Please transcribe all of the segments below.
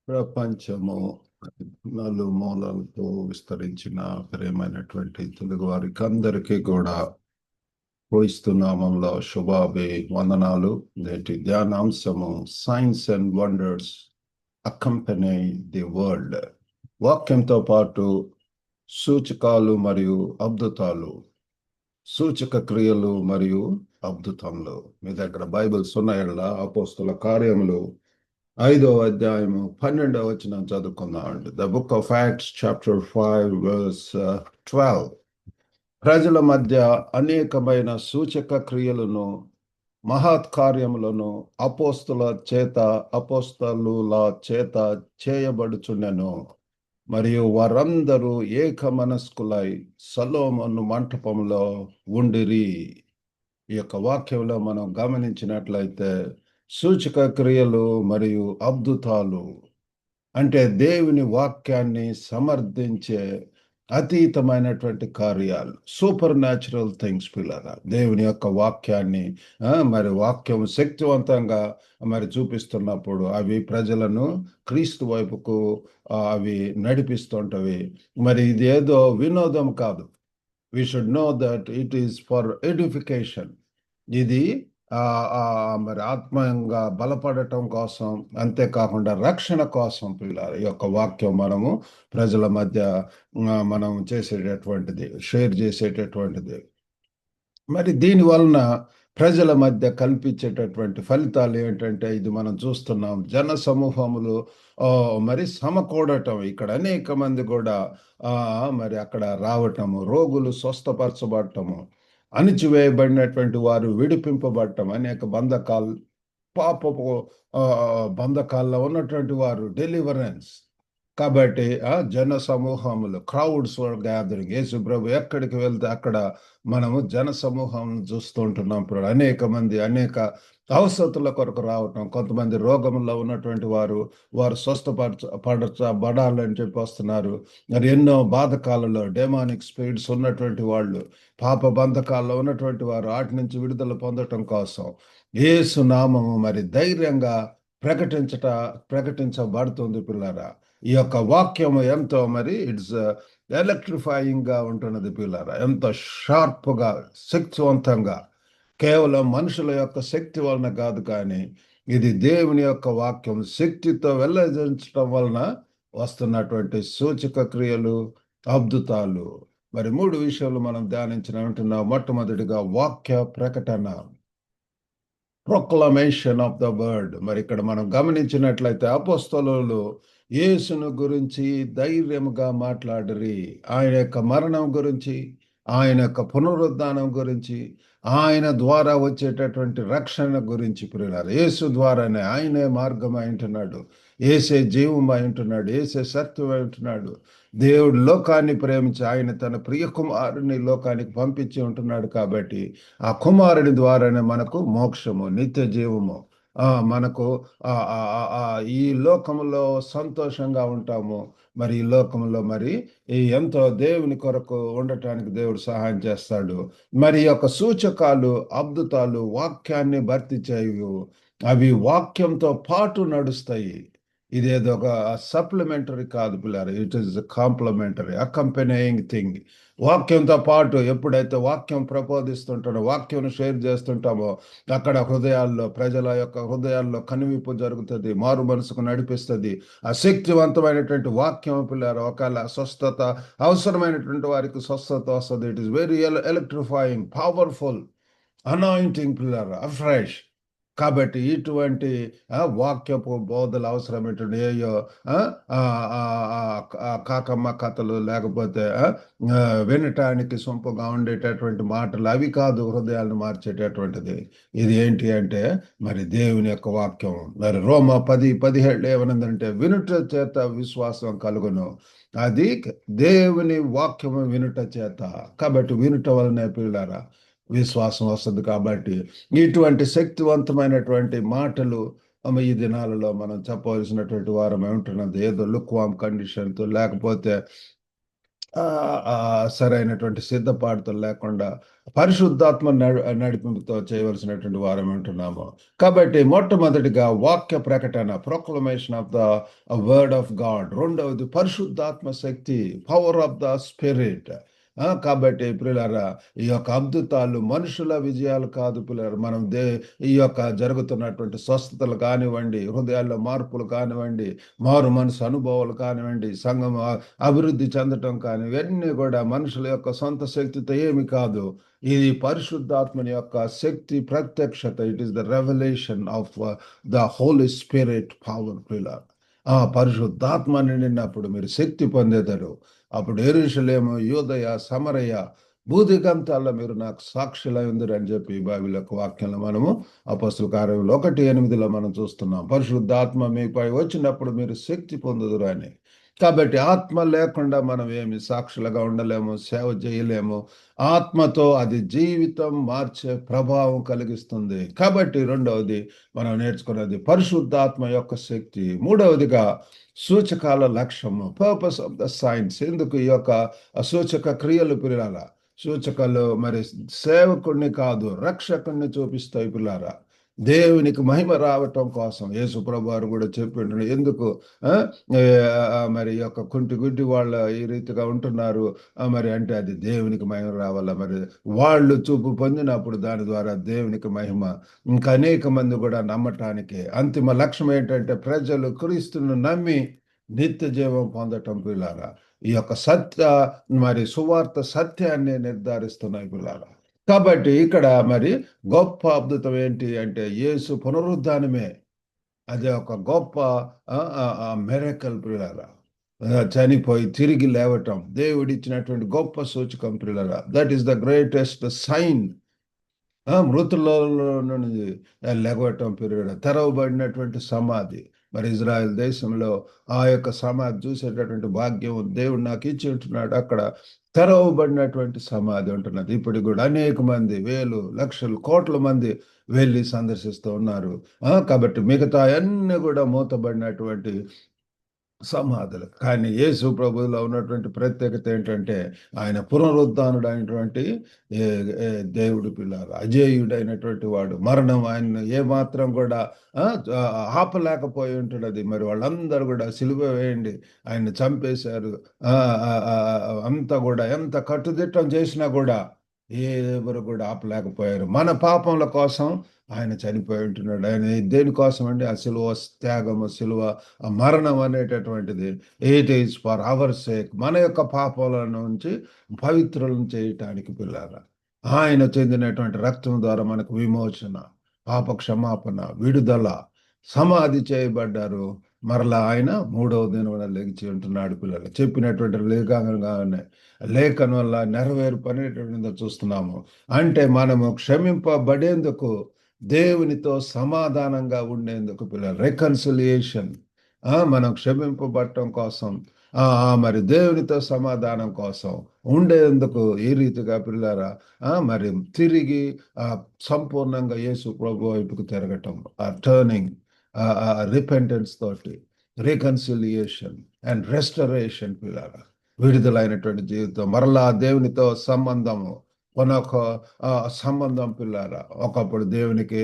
ప్రపంచము నలుమూలలతో విస్తరించిన ప్రియమైనటువంటి తెలుగు వారికి అందరికీ కూడా క్రీస్తు నామంలో శుభాభి వందనాలు. నేటి ధ్యానాంశము signs and wonders accompany the world. వాక్యంతో పాటు సూచకాలు మరియు అద్భుతాలు, సూచక క్రియలు మరియు అద్భుతములు. మీ దగ్గర బైబిల్స్ ఉన్నాయల్లా అపోస్తుల కార్యములు 5వ అధ్యాయము 12వ వచనం చదువుకుందామండి. The book of Acts chapter 5 verse 12. ప్రజల మధ్య అనేకమైన సూచక క్రియలను మహత్ కార్యములను అపోస్తలుల చేత చేయబడుచుండెను. మరియు వారందరూ ఏక మనస్కులై సొలొమోను మంటపంలో ఉండిరి. ఈ యొక్క వాక్యంలో మనం గమనించినట్లయితే సూచక క్రియలు మరియు అద్భుతాలు అంటే దేవుని వాక్యాన్ని సమర్థించే అతీతమైనటువంటి కార్యాలు, సూపర్ న్యాచురల్ థింగ్స్. పిల్లరా, దేవుని యొక్క వాక్యాన్ని మరి వాక్యం శక్తివంతంగా మరి చూపిస్తున్నప్పుడు అవి ప్రజలను క్రీస్తు వైపుకు అవి నడిపిస్తుంటవి. మరి ఇది ఏదో వినోదం కాదు. We should know that it is for edification. ఇది మరి ఆత్మీయంగా బలపడటం కోసం, అంతేకాకుండా రక్షణ కోసం పిల్లలు ఈ యొక్క వాక్యం మనము ప్రజల మధ్య మనం చేసేటటువంటిది, షేర్ చేసేటటువంటిది. మరి దీని వలన ప్రజల మధ్య కల్పించేటటువంటి ఫలితాలు ఏంటంటే ఇది మనం చూస్తున్నాం. జన సమూహములు మరి సమకూడటం, ఇక్కడ అనేక మంది కూడా మరి అక్కడ రావటము, రోగులు స్వస్థపరచబడటము, అణిచివేయబడినటువంటి వారు విడిపింపబడటం, అనేక పాపపు బంధకాల్లో ఉన్నటువంటి వారు డెలివరెన్స్. కాబట్టి జన సమూహములు, క్రౌడ్స్ వర్ గ్యాదరింగ్. యేసు ప్రభు ఎక్కడికి వెళ్తే అక్కడ మనము జన సమూహం చూస్తుంటున్నాం. ఇప్పుడు అనేక మంది అనేక అవసరతుల కొరకు రావటం, కొంతమంది రోగంలో ఉన్నటువంటి వారు స్వస్థపరచబడాలని చెప్పి వస్తున్నారు. మరి ఎన్నో బాధకాలలో డెమానిక్ స్పిరిట్స్ ఉన్నటువంటి వాళ్ళు, పాప బంధకాల్లో ఉన్నటువంటి వారు వాటి నుంచి విడుదల పొందటం కోసం యేసు నామము మరి ధైర్యంగా ప్రకటించబడుతుంది. పిల్లరా, ఈ యొక్క వాక్యము ఎంతో మరి ఇట్స్ ఎలక్ట్రిఫైయింగ్ గా ఉంటున్నది. పిల్లరా, ఎంతో షార్ప్గా, శక్తివంతంగా, కేవలం మనుషుల యొక్క శక్తి వలన కాదు, కానీ ఇది దేవుని యొక్క వాక్యం శక్తితో వెల్లడించడం వలన వస్తున్నటువంటి సూచక క్రియలు, అద్భుతాలు. మరి 3 విషయాలు మనం ధ్యానించిన మొట్టమొదటిగా వాక్య ప్రకటన, ప్రొక్లమేషన్ ఆఫ్ ద వర్డ్. మరి ఇక్కడ మనం గమనించినట్లయితే అపోస్తలులు యేసును గురించి ధైర్యముగా మాట్లాడరి. ఆయన యొక్క మరణం గురించి, ఆయన యొక్క పునరుద్ధానం గురించి, ఆయన ద్వారా వచ్చేటటువంటి రక్షణ గురించి. ప్రియులారా, యేసు ద్వారానే, ఆయనే మార్గం అయింటున్నాడు, యేసే జీవం అయింటున్నాడు, యేసే సత్యం అయింటున్నాడు. దేవుడు లోకాన్ని ప్రేమించి ఆయన తన ప్రియ కుమారుని లోకానికి పంపించి ఉంటున్నాడు. కాబట్టి ఆ కుమారుని ద్వారానే మనకు మోక్షము, నిత్య జీవము, మనకు ఈ లోకంలో సంతోషంగా ఉంటాము. మరి ఈ లోకంలో మరి ఎంతో దేవుని కొరకు ఉండటానికి దేవుడు సహాయం చేస్తాడు. మరి ఈ యొక్క సూచకాలు, అద్భుతాలు వాక్యాన్ని భర్తీ చేయు. అవి వాక్యంతో పాటు నడుస్తాయి. ఇదేదో ఒక సప్లిమెంటరీ కాదు పిల్లలు, ఇట్ ఈస్ కాంప్లిమెంటరీ, అకంపెనయింగ్ థింగ్. వాక్యంతో పాటు ఎప్పుడైతే వాక్యం ప్రబోధిస్తుంటాడో, వాక్యం షేర్ చేస్తుంటామో, అక్కడ ప్రజల యొక్క హృదయాల్లో కనువిప్పు జరుగుతుంది, మారు మనసుకు నడిపిస్తుంది. ఆ శక్తివంతమైనటువంటి వాక్యం పిల్లలు, ఒకవేళ స్వస్థత అవసరమైనటువంటి వారికి స్వస్థత వస్తుంది. It is very electrifying, powerful, anointing పిల్లలు, అఫ్రెష్. కాబట్టి ఇటువంటి వాక్యపు బోధలు అవసరమైనటువంటి ఏయో కాకమ్మ కథలు, లేకపోతే వినటానికి సొంపుగా ఉండేటటువంటి మాటలు, అవి కాదు హృదయాలను మార్చేటటువంటిది. ఇది ఏంటి అంటే మరి దేవుని యొక్క వాక్యం. మరి రోమా 10:17 ఏమన్నదంటే వినుట చేత విశ్వాసం కలుగును. అది దేవుని వాక్యము వినుట చేత. కాబట్టి వినుట వలనే పిల్లారా విశ్వాసం వస్తుంది. కాబట్టి ఇటువంటి శక్తివంతమైనటువంటి మాటలు ఈ దినాలలో మనం చెప్పవలసినటువంటి వారం ఏమంటున్నది, ఏదో లుక్వామ్ కండిషన్తో, లేకపోతే సరైనటువంటి సిద్ధపాటుతో లేకుండా పరిశుద్ధాత్మ నడిపింపుతో చేయవలసినటువంటి వారం ఉంటున్నాము. కాబట్టి మొట్టమొదటిగా వాక్య ప్రకటన, proclamation of the word of God. రెండవది పరిశుద్ధాత్మ శక్తి, పవర్ ఆఫ్ ద స్పిరిట్. కాబట్టి ప్రియులారా, ఈ యొక్క అద్భుతాలు మనుషుల విజయాలు కాదు ప్రియులారా. మనం ఈ యొక్క జరుగుతున్నటువంటి స్వస్థతలు కానివ్వండి, హృదయాల్లో మార్పులు కానివ్వండి, మారు మనసు అనుభవాలు కానివ్వండి, సంఘం అభివృద్ధి చెందటం కానీ, ఇవన్నీ కూడా మనుషుల యొక్క సొంత శక్తితో ఏమి కాదు. ఇది పరిశుద్ధాత్మని యొక్క శక్తి ప్రత్యక్షత. It is the revolution of the Holy Spirit power ప్రియులారా. పరిశుద్ధాత్మ నిండినప్పుడు మీరు శక్తి పొందేదారు. అప్పుడు యెరూషలేము, యూదయ, సమరయ, భూదిగంతాల్లో మీరు నాకు సాక్షులై ఉందిరు అని చెప్పి బైబిల్ యొక్క వాక్యంలో మనము అపొస్తలుల కార్యములు 1:8 మనం చూస్తున్నాం. పరిశుద్ధాత్మ మీపై వచ్చినప్పుడు మీరు శక్తి పొందుదురు అని. కాబట్టి ఆత్మ లేకుండా మనం ఏమి సాక్షులుగా ఉండలేము, సేవ చేయలేము. ఆత్మతో అది జీవితం మార్చే ప్రభావం కలిగిస్తుంది. కాబట్టి రెండవది మనం నేర్చుకున్నది పరిశుద్ధాత్మ యొక్క శక్తి. మూడవదిగా సూచకాల లక్ష్యము, పర్పస్ ఆఫ్ ద సైన్స్. ఎందుకు ఈ యొక్క సూచక క్రియలు పిల్లారా? సూచకలు మరి సేవకుణ్ణి కాదు, రక్షకుణ్ణి చూపిస్తాయి పిల్లారా. దేవునికి మహిమ రావటం కోసం యేసు ప్రభు వారు కూడా చెప్పిండు. ఎందుకు మరి యొక్క కుంటి గుడ్డి వాళ్ళు ఈ రీతిగా ఉంటున్నారు మరి అంటే అది దేవునికి మహిమ రావాల. మరి వాళ్ళు చూపు పొందినప్పుడు దాని ద్వారా దేవునికి మహిమ ఇంకా అనేక మంది కూడా నమ్మటానికి అంతిమ లక్ష్యం ఏంటంటే ప్రజలు క్రీస్తును నమ్మి నిత్య జీవం పొందటం పిల్లారా. ఈ యొక్క మరి సువార్త సత్యాన్ని నిర్ధారిస్తున్నాయి పిల్లారా. కాబట్టి ఇక్కడ మరి గొప్ప అద్భుతం ఏంటి అంటే యేసు పునరుద్ధానమే. అది ఒక గొప్ప మిరకల్ ప్రియులారా. చనిపోయి తిరిగి లేవటం దేవుడిచ్చినటువంటి గొప్ప సూచకం ప్రియులారా. That is the greatest sign. మృతుల్లో నుండి లెగవటం ప్రియులారా. తెరవబడినటువంటి సమాధి. మరి ఇజ్రాయెల్ దేశంలో ఆ యొక్క సమాధి చూసేటటువంటి భాగ్యం దేవుడు నాకు ఇచ్చి ఉంటున్నాడు. అక్కడ తెరవబడినటువంటి సమాధి ఉంటున్నది. ఇప్పుడు కూడా అనేక మంది, వేలు, లక్షలు, కోట్ల మంది వెళ్ళి సందర్శిస్తూ ఉన్నారు. కాబట్టి మిగతా అన్ని కూడా మూతబడినటువంటి సమాధులు. కానీ యేసు ప్రభువులో ఉన్నటువంటి ప్రత్యేకత ఏంటంటే ఆయన పునరుద్ధానుడు అయినటువంటి దేవుడు పిల్లారు, అజేయుడైనటువంటి వాడు. మరణం ఆయన ఏమాత్రం కూడా ఆపలేకపోయి ఉంటున్నది. మరి వాళ్ళందరూ కూడా సిలువ వేయండి, ఆయన చంపేశారు. అంతా కూడా ఎంత కట్టుదిట్టం చేసినా కూడా ఎవరు కూడా ఆపలేకపోయారు. మన పాపముల కోసం ఆయన చనిపోయి ఉంటున్నాడు. ఆయన దేనికోసం అండి? ఆ సిలువ త్యాగము, సిలువ మరణం అనేటటువంటిది it is for hour sake, మన యొక్క పాపాల నుంచి పవిత్రులను చేయటానికి పిల్లారా. ఆయన చెందినటువంటి రక్తం ద్వారా మనకు విమోచన, పాప క్షమాపణ, విడుదల. సమాధి చేయబడ్డారు. మరలా ఆయన మూడవ దినమున లెగిచి ఉంటున్నాడు పిల్లలు. చెప్పినటువంటి లేఖనం వల్ల నెరవేర్పు అనేటువంటిదో చూస్తున్నాము. అంటే మనము క్షమింపబడేందుకు, దేవునితో సమాధానంగా ఉండేందుకు పిల్లలు, రెకన్సిలియేషన్. మనం క్షమింపబడటం కోసం, మరి దేవునితో సమాధానం కోసం ఉండేందుకు ఈ రీతిగా పిల్లారా మరి తిరిగి సంపూర్ణంగా యేసు ప్రభు వైపుకు తిరగటం, టర్నింగ్, రిపెంటెన్స్ తోటి, రికన్సిలియేషన్ అండ్ రెస్టరేషన్ పిల్లారా. విడుదలైనటువంటి జీవితం, మరలా దేవునితో సంబంధము, కొనొక సంబంధం పిల్లారా. ఒకప్పుడు దేవునికి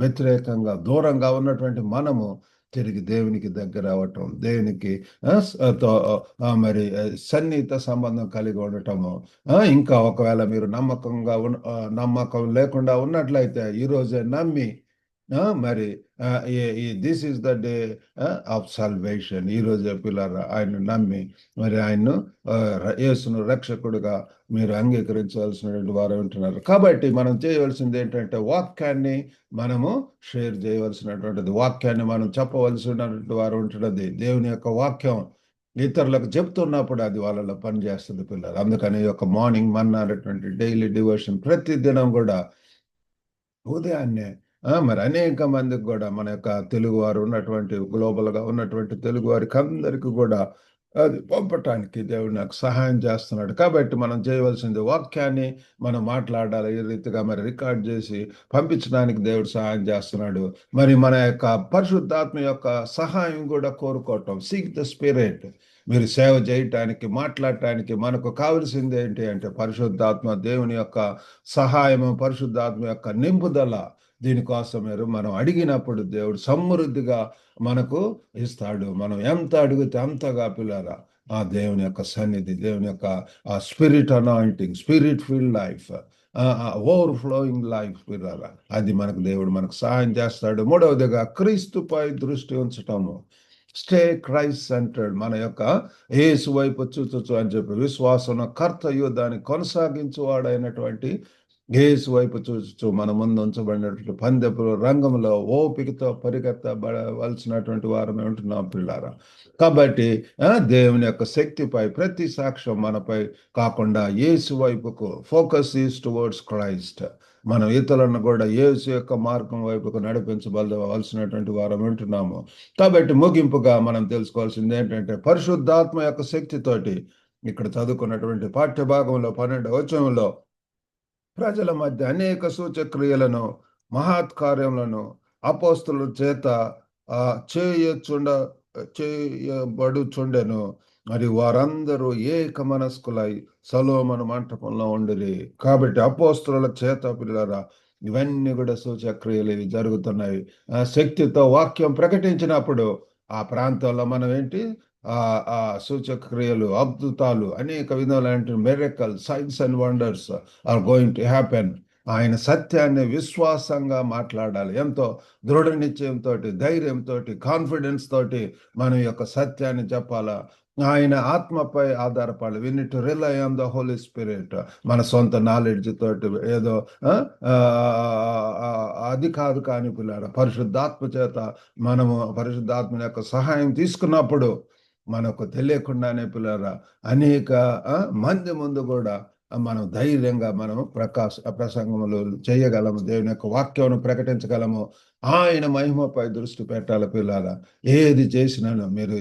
వ్యతిరేకంగా దూరంగా ఉన్నటువంటి మనము తిరిగి దేవునికి దగ్గర అవ్వటం, దేవునికి మరి సన్నిహిత సంబంధం కలిగి ఉండటము. ఇంకా ఒకవేళ మీరు నమ్మకం లేకుండా ఉన్నట్లయితే ఈరోజే నమ్మి మరి this is the day of salvation. ఈరోజే పిల్లారా ఆయన నమ్మి మరి ఆయన్ను యేసును రక్షకుడుగా మీరు అంగీకరించవలసినటువంటి వారు ఉంటున్నారు. కాబట్టి మనం చేయవలసింది ఏంటంటే వాక్యాన్ని మనము షేర్ చేయవలసినటువంటిది, వాక్యాన్ని మనం చెప్పవలసినటువంటి వారు ఉంటున్నది. దేవుని యొక్క వాక్యం ఇతరులకు చెప్తున్నప్పుడు అది వాళ్ళలో పనిచేస్తుంది పిల్లలు. అందుకని యొక్క మార్నింగ్ మన్నా అనేటువంటి డైలీ డివోషన్ ప్రతి దినం కూడా ఉదయాన్నే మరి అనేక మందికి కూడా మన యొక్క తెలుగు వారు ఉన్నటువంటి గ్లోబల్గా ఉన్నటువంటి తెలుగు వారికి అందరికీ కూడా అది పంపటానికి దేవుడు నాకు సహాయం చేస్తున్నాడు. కాబట్టి మనం చేయవలసింది వాక్యాన్ని మనం మాట్లాడాలి. ఈ రీతిగా మరి రికార్డ్ చేసి పంపించడానికి దేవుడు సహాయం చేస్తున్నాడు. మరి మన యొక్క పరిశుద్ధాత్మ యొక్క సహాయం కూడా కోరుకోవటం, సీక్ ద స్పిరిట్. మీరు సేవ చేయటానికి, మాట్లాడటానికి మనకు కావలసింది ఏంటి అంటే పరిశుద్ధాత్మ దేవుని యొక్క సహాయము, పరిశుద్ధాత్మ యొక్క నింపుదల. దీనికోసం మనం అడిగినప్పుడు దేవుడు సమృద్ధిగా మనకు ఇస్తాడు. మనం ఎంత అడిగితే అంతగా పిల్లరా ఆ దేవుని యొక్క సన్నిధి, దేవుని యొక్క ఆ spirit anointing, spirit field life, overflowing life పిల్లరా, అది దేవుడు సహాయం చేస్తాడు. మూడవదిగా క్రీస్తుపై దృష్టి ఉంచటము. స్టే క్రైస్ట్ సెంటర్డ్, మన యొక్క యేసు వైపు చూచొచ్చు అని చెప్పి విశ్వాసం కర్తయు దాన్ని కొనసాగించువాడైనటువంటి యేసు వైపు చూచు మన ముందు ఉంచబడినటువంటి పందెపు రంగంలో ఓపికతో పరిగెత్తబడవలసినటువంటి వారమే ఉంటున్నాం పిల్లారా. కాబట్టి దేవుని యొక్క శక్తిపై ప్రతి సాక్ష్యం మనపై కాకుండా యేసు వైపుకు, ఫోకస్ ఈజ్ టువర్డ్స్ క్రైస్ట్. మనం ఇతరులను కూడా యేసు యొక్క మార్గం వైపుకు నడిపించవలసినటువంటి వారం ఉంటున్నాము. కాబట్టి ముగింపుగా మనం తెలుసుకోవాల్సింది ఏంటంటే పరిశుద్ధాత్మ యొక్క శక్తితోటి ఇక్కడ చదువుకున్నటువంటి పాఠ్య భాగంలో 12వ వచనంలో ప్రజల మధ్య అనేక సూచక్రియలను, మహత్కార్యములను అపోస్తుల చేత చేయబడుచుండెను. మరి వారందరూ ఏక మనస్కులై సొలొమోను మంటపంలో ఉండిరి. కాబట్టి అపోస్తుల చేత పిల్లరా ఇవన్నీ కూడా సూచక్రియలు ఇవి జరుగుతున్నాయి. శక్తితో వాక్యం ప్రకటించినప్పుడు ఆ ప్రాంతంలో మనం ఏంటి ఆ సూచక్రియలు, అద్భుతాలు, అనేక విధాలైన miracle, signs and wonders are going to happen. ఆయన సత్యాన్ని విశ్వాసంగా మాట్లాడాలి. ఎంతో దృఢ నిశ్చయంతో, ధైర్యంతో, కాన్ఫిడెన్స్ తోటి మన యొక్క సత్యాన్ని చెప్పాలా. ఆయన ఆత్మపై ఆధారపడాలి. We need to rely on the Holy Spirit. మన సొంత నాలెడ్జ్ తోటి ఏదో అది కాదు కాని పిల్లారా, పరిశుద్ధాత్మ చేత మనము పరిశుద్ధాత్మ యొక్క సహాయం తీసుకున్నప్పుడు మనకు తెలియకుండానే పిల్లరా అనేక మంది ముందు కూడా మనం ధైర్యంగా ప్రసంగములు చేయగలము. దేవుని యొక్క వాక్యం ప్రకటించగలము. ఆయన మహిమపై దృష్టి పెట్టాలి పిల్లల. ఏది చేసినాను మీరు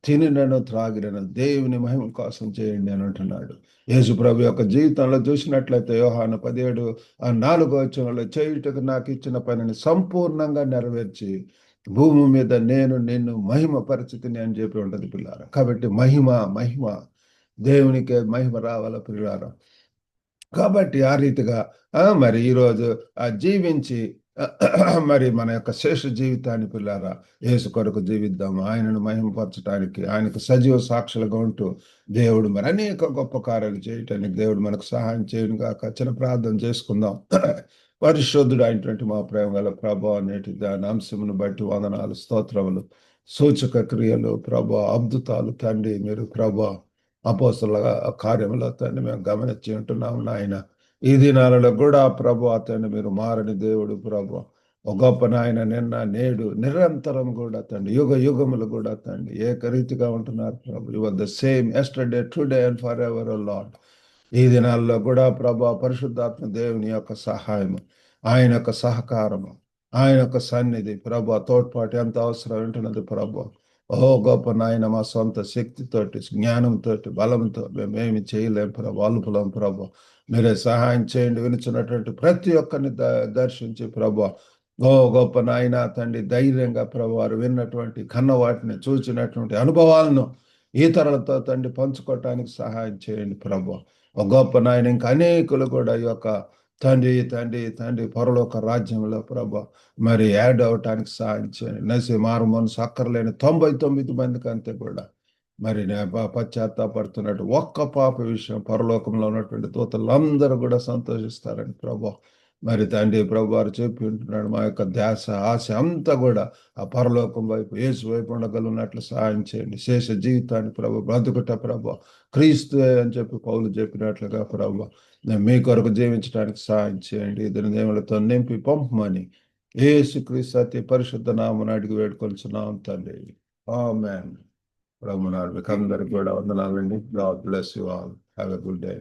తినినను త్రాగినను దేవుని మహిమ కోసం చేయండి అని అంటున్నాడు. యేసు ప్రభు యొక్క జీవితంలో చూసినట్లయితే యోహాను 17:4 చేయుటకు నాకు ఇచ్చిన పనిని సంపూర్ణంగా నెరవేర్చి భూమి మీద నేను నిన్ను మహిమ పరిస్థితిని అని చెప్పి ఉంటది పిల్లారా. కాబట్టి మహిమ దేవునికే మహిమ రావాల పిల్లారా. కాబట్టి ఆ రీతిగా మరి ఈరోజు జీవించి మరి మన యొక్క శేష జీవితాన్ని పిల్లారా యేసు కొరకు జీవిద్దాము. ఆయనను మహిమపరచడానికి, ఆయనకు సజీవ సాక్షులుగా ఉంటూ దేవుడు మరి అనేక గొప్ప కార్యాలు చేయటానికి దేవుడు మనకు సహాయం చేయను గాక. చిన్న ప్రార్థన చేసుకుందాం. పరిశుద్ధుడు అయినటువంటి మా ప్రేమ గల ప్రభా, నేటి దాని అంశమును బట్టి వందనాలు, స్తోత్రములు, సూచక క్రియలు ప్రభా, అద్భుతాలు తండ్రి, మీరు ప్రభా అపోస్తల కార్యములో తండ్రి మేము గమనించి ఉంటున్నాము నాయన. ఈ దినాలలో కూడా ప్రభు తండ్రి మీరు మారని దేవుడు ప్రభు, ఒక గొప్ప నాయన నిన్న నేడు నిరంతరం కూడా తండ్రి యుగ యుగములు కూడా తండ్రి ఏకరీతిగా ఉంటున్నారు ప్రభు. You are the same yesterday, today and for ever Lord. ఈ దినాల్లో కూడా ప్రభు పరిశుద్ధాత్మ దేవుని యొక్క సహాయము, ఆయన యొక్క సహకారము, ఆయన యొక్క సన్నిధి ప్రభు తోడ్పాటు ఎంత అవసరం ఉంటున్నది ప్రభు. ఓ గొప్ప నాయన, మా సొంత శక్తితోటి, జ్ఞానంతో, బలంతో మేమేమి చేయలేం ప్రభు, అల్పులం ప్రభు. మీరే సహాయం చేయండి. వినిచినటువంటి ప్రతి ఒక్కరిని దర్శించి ప్రభు, ఓ గొప్ప నాయన తండ్రి ధైర్యంగా ప్రభు వారు విన్నటువంటి కన్న వాటిని చూచినటువంటి అనుభవాలను ఇతరులతో తండ్రి పంచుకోవటానికి సహాయం చేయండి ప్రభు. ఒక గొప్ప నాయన ఇంకా అనేకులు కూడా ఈ యొక్క తండ్రి పరలోక రాజ్యంలో ప్రభు మరి యాడ్ అవటానికి సహాయం చేయండి. మారు మనసు అక్కర్లేని 99 మందికి అంతే కూడా మరి పశ్చాత్తాపడుతున్నట్టు ఒక్క పాప విషయం పరలోకంలో ఉన్నటువంటి దూతలందరూ కూడా సంతోషిస్తారని ప్రభు. మరి తండ్రి ప్రభు వారు చెప్పి ఉంటున్నాడు, మా యొక్క ధ్యాస ఆశ అంతా కూడా ఆ పరలోకం వైపు, యేసు వైపు ఉండగలుగున్నట్లు సహాయం చేయండి. శేష జీవితాన్ని ప్రభు బ్రతుకుట ప్రభు క్రీస్తు అని చెప్పి పౌలు చెప్పినట్లుగా ప్రభు మీ కొరకు జీవించడానికి సహాయం చేయండి. ఇద్దరు దేవులతో నింపి పంపమని యేసుక్రీస్తు అతి పరిశుద్ధ నామమున అడిగి వేడుకొలుచున్నాం తండ్రి. ఆమేన్. ప్రభునాడు మీకు అందరికి కూడా వందనాలండి. God bless you all. Have a good day.